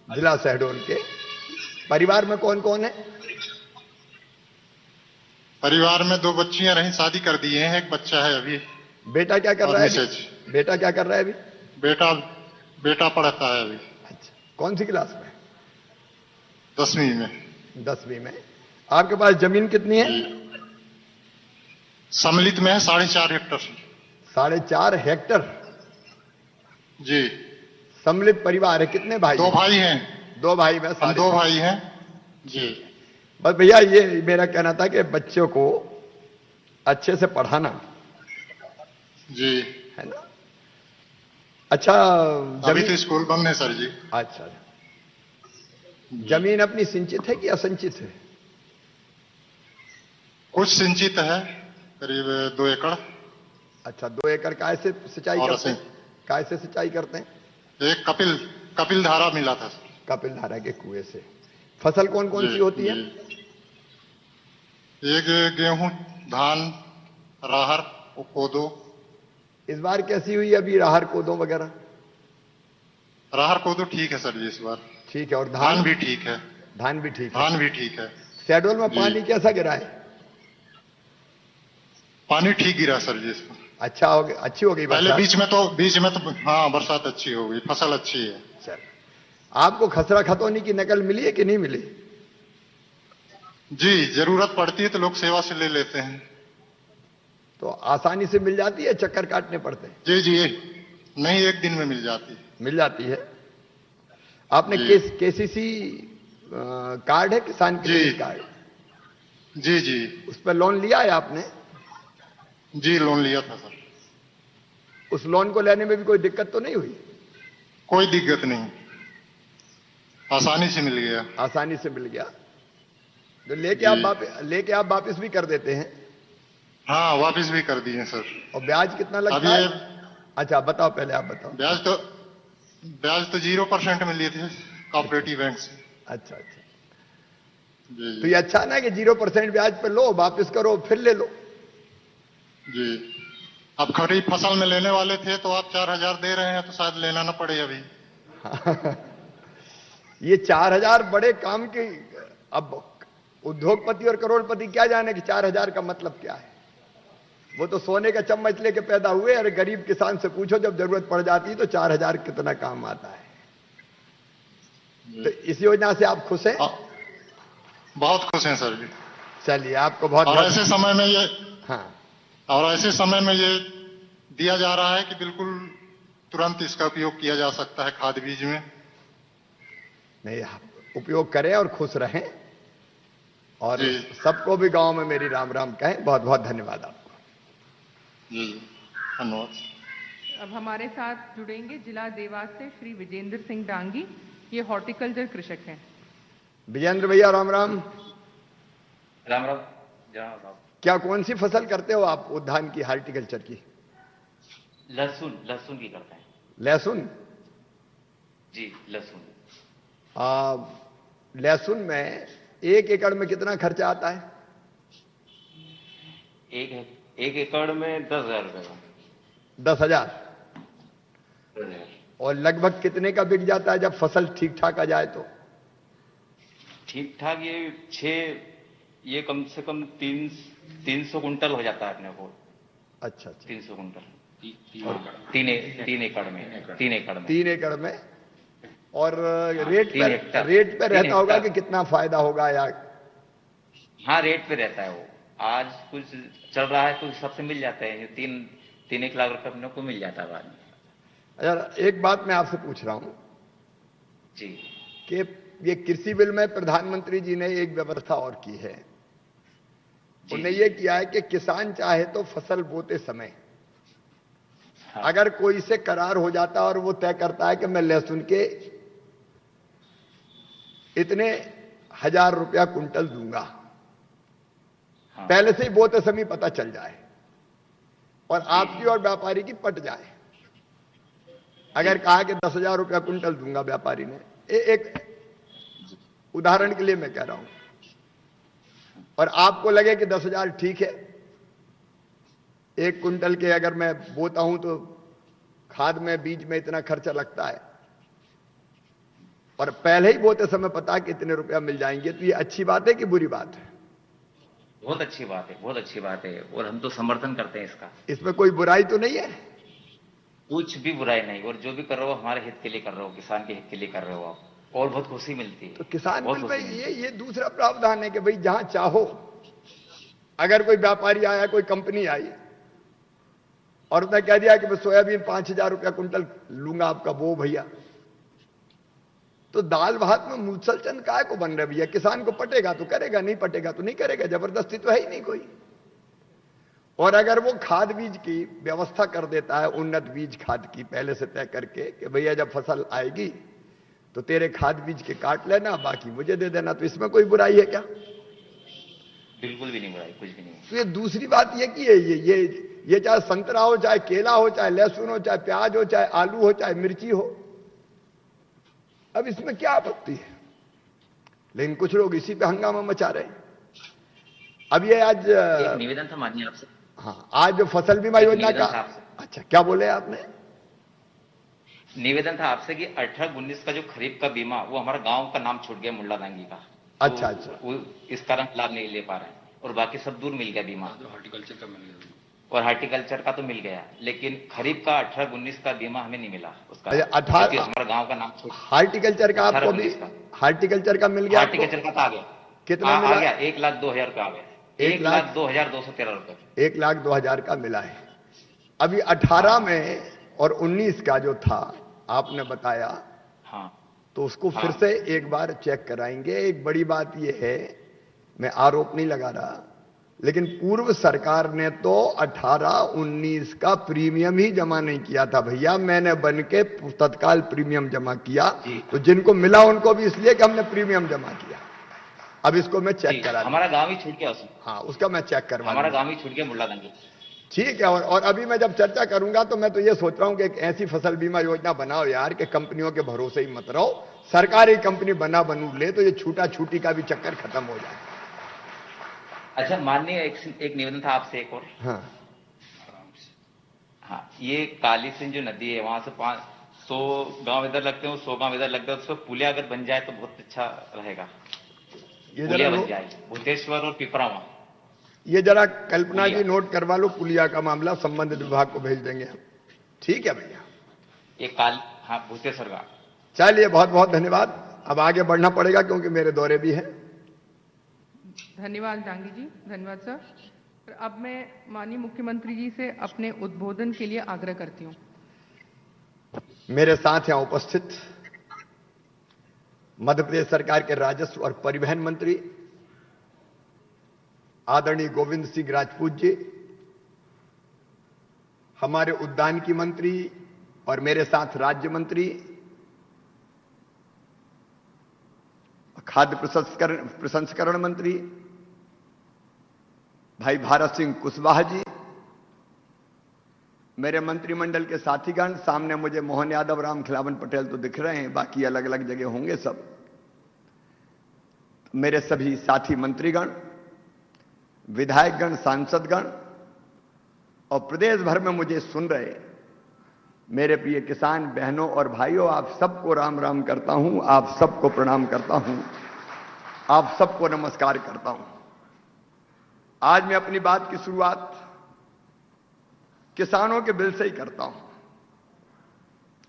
जिला शहडोल के। परिवार में कौन कौन है? परिवार में 2 बच्चियां रहीं, शादी कर दिए हैं, एक बच्चा है अभी। बेटा क्या कर और रहा है मिसेज। अभी? बेटा क्या कर रहा है अभी? बेटा बेटा पढ़ता है अभी अच्छा, कौन सी क्लास में? 10वीं में। 10वीं में। आपके पास जमीन कितनी है? जी, सम्मिलित में है 4.5 हेक्टर। 4.5 हेक्टर। जी, सम्मिलित परिवार है। कितने भाई 2 हैं? भाई हैं। 2 भाई में हम 2 भाई हैं। जी ठीक है। बस भैया ये मेरा कहना था कि बच्चों को अच्छे से पढ़ाना जी। है ना। अच्छा, अभी तो स्कूल बंद है सर जी। अच्छा, जमीन अपनी सिंचित है कि असंचित है? कुछ सिंचित है, करीब 2 एकड़। अच्छा, 2 एकड़ काय से सिंचाई और करते हैं? काय से सिंचाई करते हैं? एक कपिल धारा मिला था। कपिल धारा के कुएं से। फसल कौन कौन जी सी होती है? जी। एक गेहूं, धान, राहर और कोदो। इस बार कैसी हुई अभी राहर कोदो वगैरह? राहर कोदो ठीक है सर जी इस बार। ठीक है। और धान भी ठीक है। धान भी ठीक है। धान भी ठीक है। शहडोल में जी। पानी कैसा गिरा है? पानी ठीक गिरा सर जी इस बार। अच्छा हो गया, अच्छी हो गई पहले बरसात? बीच में तो हाँ, बरसात अच्छी हो गई, फसल अच्छी है। चल, आपको खसरा खतौनी की नकल मिली है कि नहीं मिली? जी, जरूरत पड़ती है तो लोग सेवा से ले लेते हैं। तो आसानी से मिल जाती है, चक्कर काटने पड़ते हैं? जी जी, नहीं, एक दिन में मिल जाती है। मिल जाती है। आपने जी। केसीसी कार्ड है, किसान जी क्रेडिट कार्ड? जी जी उस पर लोन लिया है आपने? जी, लोन लिया था सर। उस लोन को लेने में भी कोई दिक्कत तो नहीं हुई? कोई दिक्कत नहीं, आसानी से मिल गया। आसानी से मिल गया। तो जी। लेके आप वापस भी कर देते हैं? हाँ, वापस भी कर दिए सर। और ब्याज कितना लगता अभी है? अच्छा बताओ, पहले आप बताओ। ब्याज तो 0% में लिए थे कोऑपरेटिव बैंक से। अच्छा अच्छा। जी तो ये अच्छा ना कि 0% ब्याज पे लो, वापस करो, फिर ले लो। जी। अब खरीफ फसल में लेने वाले थे तो आप 4,000 दे रहे हैं, तो शायद लेना ना पड़े अभी। ये 4,000 बड़े काम के। अब उद्योगपति और करोड़पति क्या जाने कि 4,000 का मतलब क्या है। वो तो सोने का चम्मच लेके पैदा हुए। अरे गरीब किसान से पूछो, जब जरूरत पड़ जाती है तो 4,000 कितना काम आता है। तो इस योजना से आप खुश हैं? बहुत खुश हैं सर जी। चलिए, आपको बहुत और ऐसे समय में ये हाँ, और ऐसे समय में ये दिया जा रहा है कि बिल्कुल तुरंत इसका उपयोग किया जा सकता है खाद बीज में। नहीं, आप उपयोग करें और खुश रहें। और जी। सबको भी गांव में मेरी राम राम कहें। बहुत बहुत धन्यवाद आपको। जी, धन्यवाद। अब हमारे साथ जुड़ेंगे जिला देवास से श्री विजेंद्र सिंह डांगी। ये हॉर्टिकल्चर कृषक हैं। विजेंद्र भैया, राम राम। राम राम जनाब। क्या कौन सी फसल करते हो आप उद्यान की, हार्टिकल्चर की? लहसुन की करते हैं। लहसुन? जी, लहसुन। लहसुन में 1 एकड़ में कितना खर्चा आता है? एक एकड़ में 10,000 रुपए का। 10,000? और लगभग कितने का बिक जाता है जब फसल ठीक ठाक आ जाए तो? ठीक ठाक ये कम से कम 300 कुंटल हो जाता है अपने को। अच्छा अच्छा। 300 कुंटल 3 एकड़ में। 3 एकड़ में। और रेट पे रहता होगा कि कितना फायदा होगा या? हाँ, रेट पे रहता है वो। आज कुछ चल रहा है तो सबसे मिल जाता है। 3 लाख रुपए अपने को मिल जाता है बाद में। यार, एक बात मैं आपसे पूछ रहा हूं जी। कि ये कृषि बिल में प्रधानमंत्री जी ने एक व्यवस्था और की है। उन्होंने ये किया है कि किसान चाहे तो फसल बोते समय अगर कोई से करार हो जाता है और वो तय करता है कि मैं लहसुन के इतने 1,000 रुपया कुंटल दूंगा, पहले से ही बोते समय पता चल जाए और आपकी और व्यापारी की पट जाए। अगर कहा कि 10,000 रुपया कुंटल दूंगा व्यापारी ने, एक उदाहरण के लिए मैं कह रहा हूं, और आपको लगे कि 10,000 ठीक है, 1 कुंटल के अगर मैं बोता हूं तो खाद में बीज में इतना खर्चा लगता है, और पहले ही बोते समय पता कि इतने रुपया मिल जाएंगे, तो ये अच्छी बात है कि बुरी बात है? बहुत अच्छी बात है, बहुत अच्छी बात है, और हम तो समर्थन करते हैं इसका। इसमें कोई बुराई तो नहीं है? कुछ भी बुराई नहीं, और जो भी कर रहे हो हमारे हित के लिए कर रहे हो, किसान के हित के लिए कर रहे हो आप, और बहुत खुशी मिलती है। तो किसान बहुत बिल खुशी पे मिलती है। ये दूसरा प्रावधान है कि भाई जहां चाहो, अगर कोई व्यापारी आया, कोई कंपनी आई और उसने कह दिया कि मैं सोयाबीन 5,000 रुपया कुंटल लूंगा आपका, वो भैया, तो दाल भात में मूसल चंद काय को बन रहा भैया? किसान को पटेगा तो करेगा, नहीं पटेगा तो नहीं करेगा, जबरदस्ती तो है ही नहीं कोई। और अगर वो खाद बीज की व्यवस्था कर देता है, उन्नत बीज खाद की पहले से तय करके कि भैया जब फसल आएगी तो तेरे खाद बीज के काट लेना, बाकी मुझे दे देना, तो इसमें कोई बुराई है क्या? बिल्कुल भी नहीं बुराई, कुछ भी नहीं। तो ये दूसरी बात ये कि ये चाहे संतरा हो, चाहे केला हो, चाहे लहसुन हो, चाहे प्याज हो, चाहे आलू हो, चाहे मिर्ची हो, अब इसमें क्या आपत्ति है? लेकिन कुछ लोग इसी पे हंगामा मचा रहे हैं। अब ये आज एक निवेदन था माननीय आपसे। हाँ, आज जो फसल बीमा योजना का, अच्छा क्या बोले आपने? निवेदन था आपसे कि 18-19 का जो खरीफ का बीमा, वो हमारा गांव का नाम छूट गया, मुल्ला दांगी का। अच्छा तो अच्छा, वो इस कारण लाभ नहीं ले पा रहे हैं, और बाकी सब दूर मिल गया बीमा। हॉर्टिकल्चर का मिल गया, और हार्टिकल्चर का तो मिल गया, लेकिन खरीफ का 18-19 का बीमा हमें नहीं मिला उसका। अच्छा, 18 क्योंकि हमारा गांव का नाम छूट। हार्टिकल्चर का आपको भी, 18-19 का हार्टिकल्चर का मिल गया? हार्टिकल्चर का तो आ गया। कितना मिला? आ गया 1,02,000 रुपया आ गया, 1,02,213 रुपये। 1,02,000 का मिला है। अभी 18 में और 19 का जो था आपने बताया, हाँ, तो उसको फिर से एक बार चेक कराएंगे। एक बड़ी बात यह है, मैं आरोप नहीं लगा रहा, लेकिन पूर्व सरकार ने तो 18-19 का प्रीमियम ही जमा नहीं किया था भैया। मैंने बन के तत्काल प्रीमियम जमा किया, तो जिनको मिला उनको भी इसलिए कि हमने प्रीमियम जमा किया। अब इसको मैं चेक करा, हमारा गांव ही छूट गया उसमें। हाँ, उसका मैं चेक करवा, हमारा गांव ही छूट गया, मुल्ला दांगी। ठीक है। और अभी मैं जब चर्चा करूंगा तो मैं तो ये सोच रहा हूं कि एक ऐसी फसल बीमा योजना बनाओ यार कि कंपनियों के भरोसे ही मत रहो, सरकारी कंपनी बनू ले, तो ये छूटा छूटी का भी चक्कर खत्म हो जाए। अच्छा माननीय, एक निवेदन था आपसे एक और। हाँ हाँ, ये काली सिंध जो नदी है, वहां से 500 गांव इधर लगते हैं, 100 गांव इधर लगते हैं, उस पर पुलिया अगर बन जाए तो बहुत अच्छा रहेगा। ये पुलिया जरा बन जाए भूतेश्वर और पिपरावा। ये जरा कल्पना जी नोट करवा लो, पुलिया का मामला संबंधित विभाग को भेज देंगे हम। ठीक है भैया, ये काल, हाँ, भूतेश्वर का। चलिए, बहुत बहुत धन्यवाद। अब आगे बढ़ना पड़ेगा क्योंकि मेरे दौरे भी हैं। धन्यवाद डांगी जी, धन्यवाद सर। अब मैं माननीय मुख्यमंत्री जी से अपने उद्बोधन के लिए आग्रह करती हूं। मेरे साथ यहां उपस्थित मध्य प्रदेश सरकार के राजस्व और परिवहन मंत्री आदरणीय गोविंद सिंह राजपूत जी, हमारे उद्यान की मंत्री और मेरे साथ राज्य मंत्री, खाद्य प्रसंस्करण मंत्री भाई भारत सिंह कुशवाहा जी, मेरे मंत्रिमंडल के साथीगण, सामने मुझे मोहन यादव, राम खिलावन पटेल तो दिख रहे हैं, बाकी अलग अलग जगह होंगे सब। मेरे सभी साथी मंत्रीगण, विधायकगण, सांसदगण और प्रदेश भर में मुझे सुन रहे मेरे प्रिय किसान बहनों और भाइयों, आप सबको राम राम करता हूं, आप सबको प्रणाम करता हूं, आप सबको नमस्कार करता हूं। आज मैं अपनी बात की शुरुआत किसानों के बिल से ही करता हूं।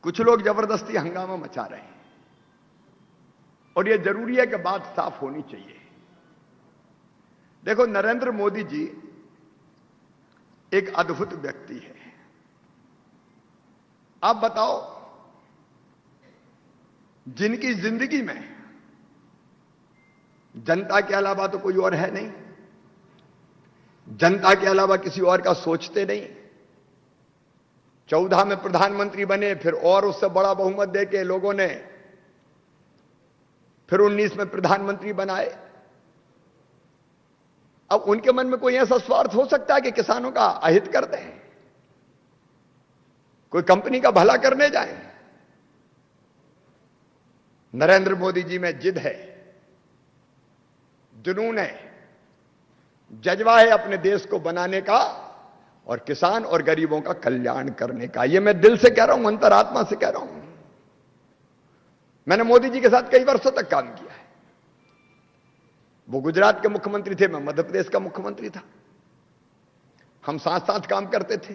कुछ लोग जबरदस्ती हंगामा मचा रहे हैं और यह जरूरी है कि बात साफ होनी चाहिए। देखो, नरेंद्र मोदी जी एक अद्भुत व्यक्ति है। आप बताओ, जिनकी जिंदगी में जनता के अलावा तो कोई और है नहीं, जनता के अलावा किसी और का सोचते नहीं। 14 में प्रधानमंत्री बने, फिर और उससे बड़ा बहुमत देके लोगों ने फिर 19 में प्रधानमंत्री बनाए। अब उनके मन में कोई ऐसा स्वार्थ हो सकता है कि किसानों का अहित कर दें, कोई कंपनी का भला करने जाए? नरेंद्र मोदी जी में जिद है, जुनून है, जज्बा है अपने देश को बनाने का और किसान और गरीबों का कल्याण करने का। यह मैं दिल से कह रहा हूं, अंतरात्मा से कह रहा हूं। मैंने मोदी जी के साथ कई वर्षों तक काम किया है। वो गुजरात के मुख्यमंत्री थे, मैं मध्य प्रदेश का मुख्यमंत्री था। हम साथ साथ काम करते थे।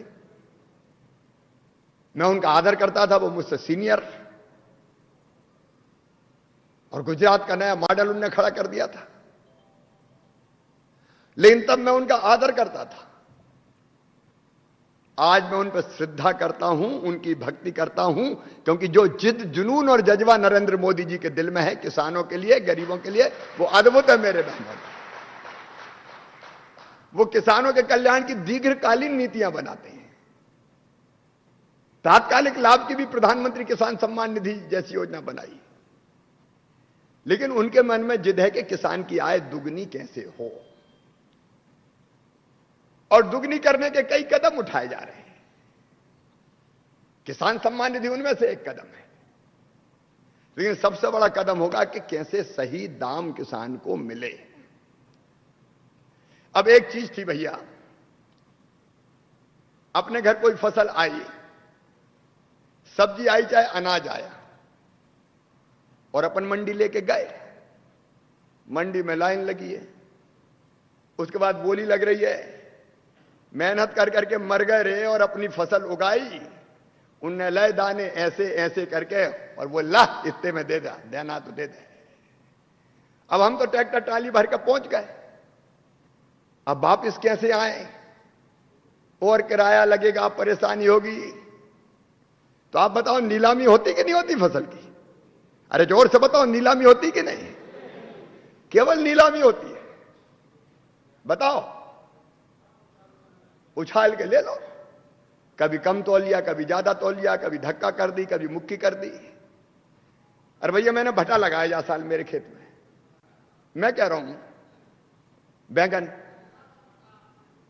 मैं उनका आदर करता था, वो मुझसे सीनियर। और गुजरात का नया मॉडल उन्होंने खड़ा कर दिया था, लेकिन तब मैं उनका आदर करता था। आज मैं उन पर श्रद्धा करता हूं, उनकी भक्ति करता हूं, क्योंकि जो जिद, जुनून और जज्बा नरेंद्र मोदी जी के दिल में है किसानों के लिए, गरीबों के लिए, वो अद्भुत है मेरे बहनों। वो किसानों के कल्याण की दीर्घकालीन नीतियां बनाते हैं। तात्कालिक लाभ की भी प्रधानमंत्री किसान सम्मान निधि जैसी योजना बनाई, लेकिन उनके मन में जिद है कि किसान की आय दुगनी कैसे हो, और दुगनी करने के कई कदम उठाए जा रहे हैं। किसान सम्मान निधि उनमें से एक कदम है, लेकिन सबसे बड़ा कदम होगा कि कैसे सही दाम किसान को मिले। अब एक चीज थी भैया, अपने घर कोई फसल आई, सब्जी आई चाहे अनाज आया, और अपन मंडी लेके गए, मंडी में लाइन लगी है, उसके बाद बोली लग रही है, मेहनत कर करके मर गए रे और अपनी फसल उगाई, उनने लय दाने ऐसे ऐसे करके, और वो ला इतने में दे दे, देना तो दे दे। अब हम तो ट्रैक्टर ट्राली भर के पहुंच गए, अब वापिस कैसे आए, और किराया लगेगा, परेशानी होगी। तो आप बताओ नीलामी होती कि नहीं होती फसल की? अरे जोर से बताओ, नीलामी होती कि नहीं? केवल नीलामी होती है। बताओ, उछाल के ले लो, कभी कम तोल लिया, कभी ज्यादा तोल लिया, कभी धक्का कर दी, कभी मुक्की कर दी। अरे भैया मैंने भट्टा लगाया जा साल मेरे खेत में, मैं कह रहा हूं बैंगन,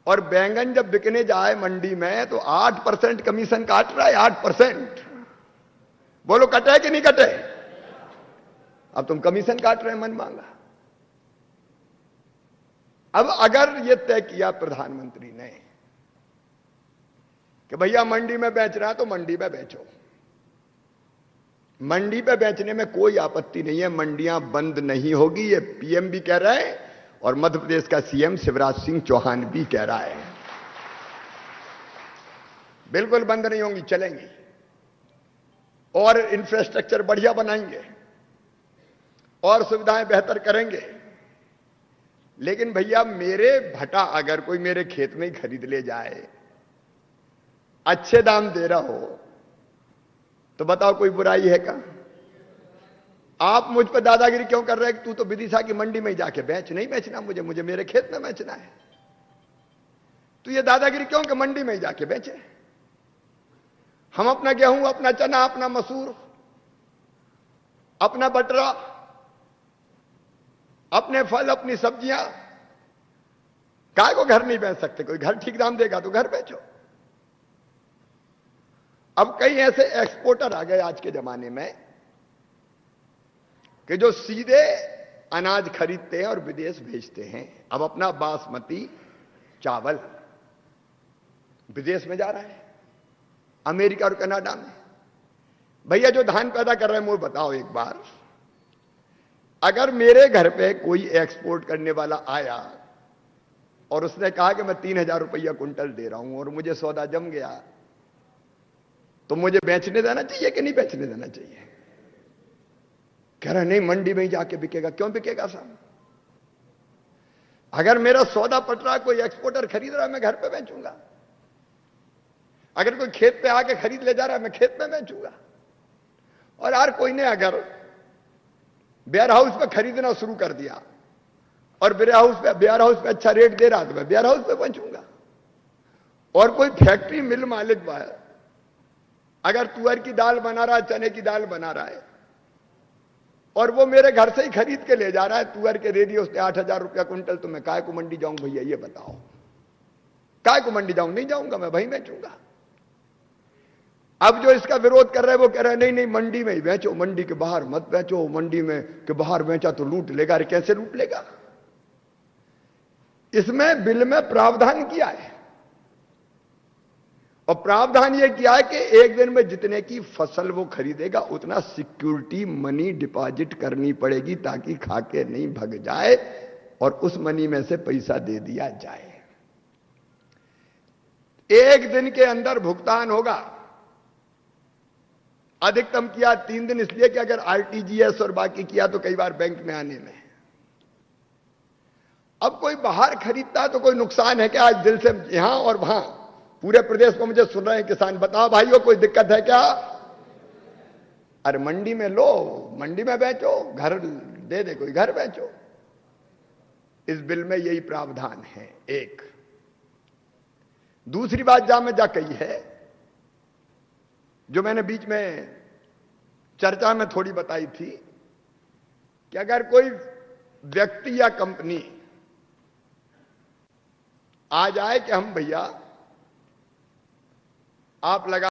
और बैंगन जब बिकने जाए मंडी में तो 8% कमीशन काट रहा है, 8%। बोलो कटे कि नहीं कटे? अब तुम कमीशन काट रहे हैं मन मांगा। अब अगर यह तय किया प्रधानमंत्री ने कि भैया मंडी में बेच रहा है तो मंडी में बेचो, मंडी पे बेचने में कोई आपत्ति नहीं है, मंडियां बंद नहीं होगी, ये पीएम भी कह रहा है और मध्य प्रदेश का सीएम शिवराज सिंह चौहान भी कह रहा है। बिल्कुल बंद नहीं होंगी, चलेंगी, और इंफ्रास्ट्रक्चर बढ़िया बनाएंगे और सुविधाएं बेहतर करेंगे। लेकिन भैया मेरे भटा अगर कोई मेरे खेत में ही खरीद ले जाए, अच्छे दाम दे रहा हो, तो बताओ कोई बुराई है क्या? आप मुझ पर दादागिरी क्यों कर रहे हैं कि तू तो विदिशा की मंडी में ही जाके बेच? नहीं बेचना मुझे, मुझे मेरे खेत में बेचना है। तो ये दादागिरी क्यों कि मंडी में ही जाके बेचे? हम अपना गेहूं, अपना चना, अपना मसूर, अपना बटरा, अपने फल, अपनी सब्जियां काय को घर नहीं बेच सकते? कोई घर ठीक दाम देगा तो घर बेचो। अब कई ऐसे एक्सपोर्टर आ गए आज के जमाने में कि जो सीधे अनाज खरीदते हैं और विदेश भेजते हैं। अब अपना बासमती चावल विदेश में जा रहा है, अमेरिका और कनाडा में। भैया जो धान पैदा कर रहे हैं, मुझे बताओ एक बार, अगर मेरे घर पे कोई एक्सपोर्ट करने वाला आया और उसने कहा कि मैं 3,000 रुपया कुंटल दे रहा हूं और मुझे सौदा जम गया, तो मुझे बेचने देना चाहिए कि नहीं बेचने देना चाहिए? कह रहा नहीं, मंडी में ही जाके बिकेगा। क्यों बिकेगा साहब? अगर मेरा सौदा पट रहा है, कोई एक्सपोर्टर खरीद रहा है, मैं घर पे बेचूंगा। अगर कोई खेत पे आके खरीद ले जा रहा है, मैं खेत में बेचूंगा। और यार कोई ने अगर वेयर हाउस पे खरीदना शुरू कर दिया और वेयर हाउस पे अच्छा रेट दे रहा, तो मैं वेयर हाउस पे बेचूंगा। और कोई फैक्ट्री मिल मालिक अगर तुअर की दाल बना रहा है, चने की दाल बना रहा है, और वो मेरे घर से ही खरीद के ले जा रहा है, तुअर के दे दिए उसने 8,000 रुपया कुंटल, तो मैं काय को मंडी जाऊं भैया? ये बताओ, काय को मंडी जाऊं? नहीं जाऊंगा, मैं वहीं बेचूंगा। अब जो इसका विरोध कर रहे हैं वो कह रहे हैं नहीं नहीं, मंडी में ही बेचो, मंडी के बाहर मत बेचो, मंडी में के बाहर बेचा तो लूट लेगा। अरे कैसे लूट लेगा? इसमें बिल में प्रावधान किया है और प्रावधान यह किया है कि एक दिन में जितने की फसल वो खरीदेगा उतना सिक्योरिटी मनी डिपॉजिट करनी पड़ेगी, ताकि खाके नहीं भग जाए और उस मनी में से पैसा दे दिया जाए। एक दिन के अंदर भुगतान होगा। अधिकतम किया 3 दिन, इसलिए कि अगर आरटीजीएस और बाकी किया तो कई बार बैंक में आने में। अब कोई बाहर खरीदता है तो कोई नुकसान है क्या? आज दिल से यहां और वहां पूरे प्रदेश में मुझे सुन रहे हैं किसान, बताओ भाइयों कोई दिक्कत है क्या? अरे मंडी में लो, मंडी में बेचो, घर दे दे कोई घर बेचो। इस बिल में यही प्रावधान है। एक दूसरी बात जहां में जा कही है, जो मैंने बीच में चर्चा में थोड़ी बताई थी, कि अगर कोई व्यक्ति या कंपनी आ जाए कि हम भैया आप लगा